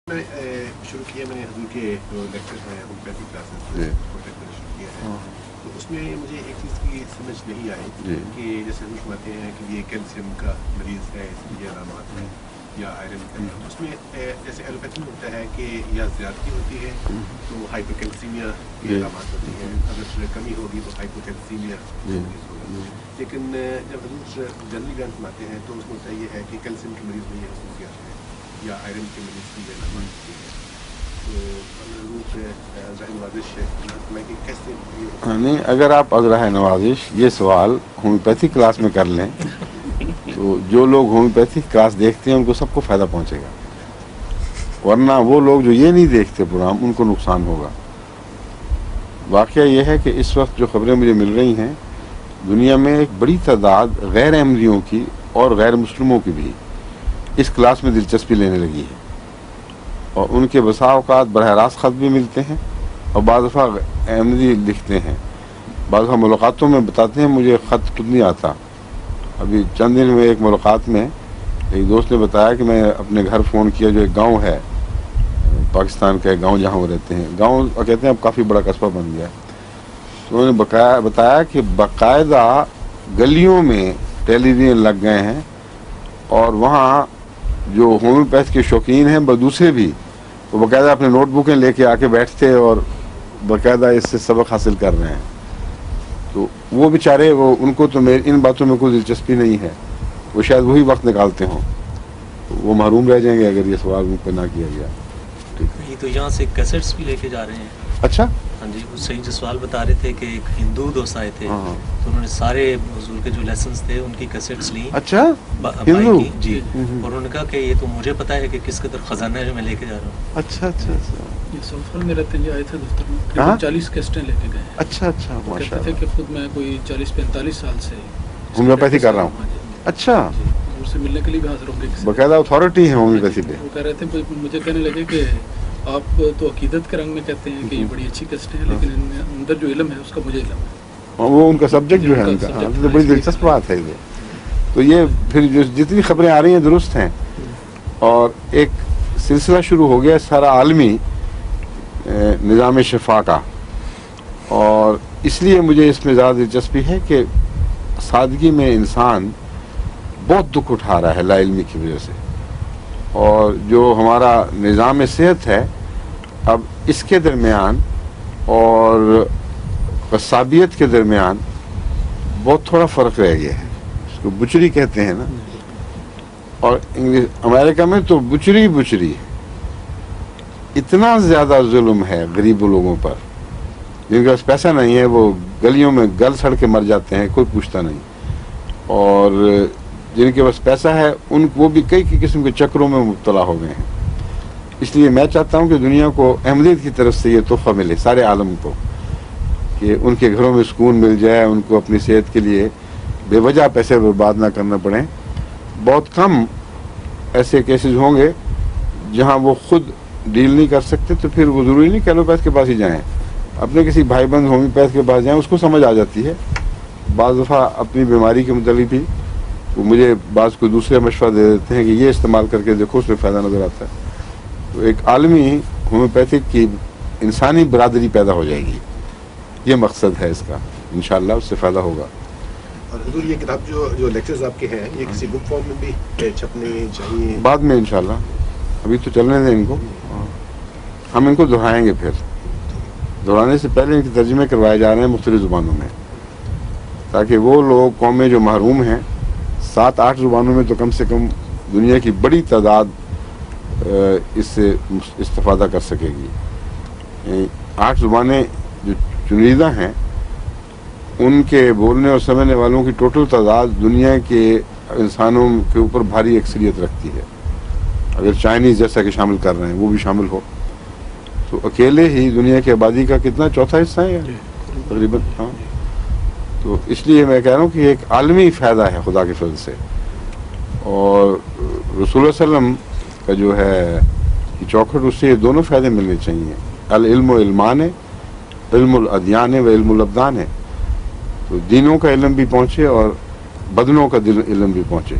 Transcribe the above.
میں شروع کیا میں نے حضور کے جو لیکچر ہیں ہومیوپیتھی کلاسز شروع کیا ہے تو اس میں مجھے ایک چیز کی سمجھ نہیں آئی کہ جیسے حضور فرماتے ہیں کہ یہ کیلشیم کا مریض ہے، اس کی علامات ہیں یا آئرن کا، اس میں جیسے ایلوپیتھی میں ہوتا ہے کہ یا زیادتی ہوتی ہے تو ہائپر کیلسیمیا کی علامات ہوتی ہیں، اگر کمی ہوگی تو ہائپو کیلسیمیا مریض ہوگا، لیکن جب حضور جنرلی بیان فرماتے ہیں تو اس میں ہوتا یہ ہے کہ کیلشیم کے مریض نہیں ہے، اس میں یا آئرن کے مریض کی علامات ہوتی ہے، نہیں، اگر آپ اضراء نوازش یہ سوال ہومیوپیتھی کلاس میں کر لیں تو جو لوگ ہومیوپیتھی کلاس دیکھتے ہیں ان کو سب کو فائدہ پہنچے گا، ورنہ وہ لوگ جو یہ نہیں دیکھتے پروگرام ان کو نقصان ہوگا۔ واقعہ یہ ہے کہ اس وقت جو خبریں مجھے مل رہی ہیں، دنیا میں ایک بڑی تعداد غیر احمدیوں کی اور غیر مسلموں کی بھی اس کلاس میں دلچسپی لینے لگی ہے، اور ان کے بسا اوقات براہ راست خط بھی ملتے ہیں، اور بعض دفعہ احمدی لکھتے ہیں، بعض دفعہ ملاقاتوں میں بتاتے ہیں مجھے خط خود نہیں آتا۔ ابھی چند دن میں ایک ملاقات میں ایک دوست نے بتایا کہ میں اپنے گھر فون کیا، جو ایک گاؤں ہے پاکستان کا، ایک گاؤں جہاں وہ رہتے ہیں، گاؤں کہتے ہیں اب کافی بڑا قصبہ بن گیا ہے، تو انہوں نے بتایا کہ باقاعدہ گلیوں میں ٹیلی ویژن لگ گئے ہیں، اور وہاں جو ہومیوپیتھ کے شوقین ہیں دوسرے بھی وہ باقاعدہ اپنے نوٹ بکیں لے کے آ کے بیٹھتے اور باقاعدہ اس سے سبق حاصل کر رہے ہیں۔ تو وہ بیچارے ان کو تو ان باتوں میں کوئی دلچسپی نہیں ہے، وہ شاید وہی وقت نکالتے ہوں، تو وہ محروم رہ جائیں گے اگر یہ سوال ان پہ نہ کیا گیا۔ یہ تو یہاں سے کیسٹس بھی لے کے جا رہے ہیں۔ اچھا، ہاں جی، وہ صحیح جو سوال بتا رہے تھے کہ ایک ہندو دوست آئے تھے، تو انہوں نے سارے حضور کے جو لیسنس تھے ان کی کیسٹس لیں۔ اچھا، ہندو جی، اور انہوں نے کہا کہ یہ تو مجھے پتا ہے کہ کس قدر خزانہ ہے جو میں لے کے جا رہا ہوں۔ اچھا اچھا اچھا، یہ سوفل میں رہتے ہیں، آئے تھے دفتر میں، 40 کیسٹیں لے کے گئے۔ اچھا اچھا، ماشاء اللہ۔ کہتے تھے کہ خود میں کوئی 40-45 سال سے ہومیوپیتھی کر رہا ہوں۔ اچھا، ان سے ملنے کے لیے بھی حاضر ہوں گے، باقاعدہ اتھارٹی ہے ہومیوپیتھی پہ۔ وہ کہہ رہے تھے، مجھے کہنے لگے کہ آپ تو عقیدت کے رنگ میں کہتے ہیں کہ یہ بڑی اچھی کیسٹیں ہیں، لیکن ان میں اندر جو علم ہے اس کا مجھے علم ہے، وہ ان کا سبجیکٹ جو ہے ان کا، تو بڑی دلچسپ بات ہے یہ۔ تو یہ پھر جتنی خبریں آ رہی ہیں درست ہیں، اور ایک سلسلہ شروع ہو گیا سارا عالمی نظام شفا کا، اور اس لیے مجھے اس میں زیادہ دلچسپی ہے کہ سادگی میں انسان بہت دکھ اٹھا رہا ہے لا علمی کی وجہ سے، اور جو ہمارا نظام صحت ہے اب اس کے درمیان اور قصابیت کے درمیان بہت تھوڑا فرق رہ گیا ہے، اس کو بچری کہتے ہیں نا، اور امریکہ میں تو بچری ہے، اتنا زیادہ ظلم ہے غریب لوگوں پر، جن کے پاس پیسہ نہیں ہے وہ گلیوں میں گل سڑ کے مر جاتے ہیں، کوئی پوچھتا نہیں، اور جن کے پاس پیسہ ہے وہ بھی کئی قسم کے چکروں میں مبتلا ہو گئے ہیں۔ اس لیے میں چاہتا ہوں کہ دنیا کو احمدیت کی طرف سے یہ تحفہ ملے، سارے عالم کو، کہ ان کے گھروں میں سکون مل جائے، ان کو اپنی صحت کے لیے بے وجہ پیسے برباد نہ کرنا پڑیں۔ بہت کم ایسے کیسز ہوں گے جہاں وہ خود ڈیل نہیں کر سکتے، تو پھر وہ ضروری نہیں کہ ایلوپیتھ کے پاس ہی جائیں، اپنے کسی بھائی بند ہومیوپیتھ کے پاس جائیں، اس کو سمجھ آ جاتی ہے۔ بعض دفعہ اپنی بیماری کے متعلق بھی وہ مجھے بعض کوئی دوسرے مشورہ دے دیتے ہیں کہ یہ استعمال کر کے دیکھو، اس میں فائدہ نظر آتا ہے۔ تو ایک عالمی ہومیوپیتھک کی انسانی برادری پیدا ہو جائے گی، یہ مقصد ہے اس کا، انشاءاللہ اس سے فائدہ ہوگا۔ اور حضور یہ کتاب جو لیکچرز آپ کے ہیں یہ کسی بک فارم میں بھی چھپنے چاہیے؟ بعد میں انشاءاللہ، ابھی تو چلنے دیں ان کو، ہم ان کو دہرائیں گے، پھر دہرانے سے پہلے ان کے ترجمے کروائے جا رہے ہیں مختلف زبانوں میں، تاکہ وہ لوگ قومیں جو محروم ہیں 7-8 زبانوں میں تو کم سے کم دنیا کی بڑی تعداد اس سے استفادہ کر سکے گی۔ 8 زبانیں جو چنیدہ ہیں ان کے بولنے اور سمجھنے والوں کی ٹوٹل تعداد دنیا کے انسانوں کے اوپر بھاری اکثریت رکھتی ہے۔ اگر چائنیز جیسا کہ شامل کر رہے ہیں وہ بھی شامل ہو تو اکیلے ہی دنیا کی آبادی کا کتنا، 1/4 حصہ ہے تقریباً۔ ہاں، تو اس لیے میں کہہ رہا ہوں کہ ایک عالمی فائدہ ہے خدا کے فضل سے، اور رسول اللہ علیہ وسلم کا جو ہے چوکھٹ، اس سے یہ دونوں فائدے ملنے چاہیے، العلم و علمان ہے، علم الادیان و علم الابدان ہے، تو دینوں کا علم بھی پہنچے اور بدنوں کا علم بھی پہنچے۔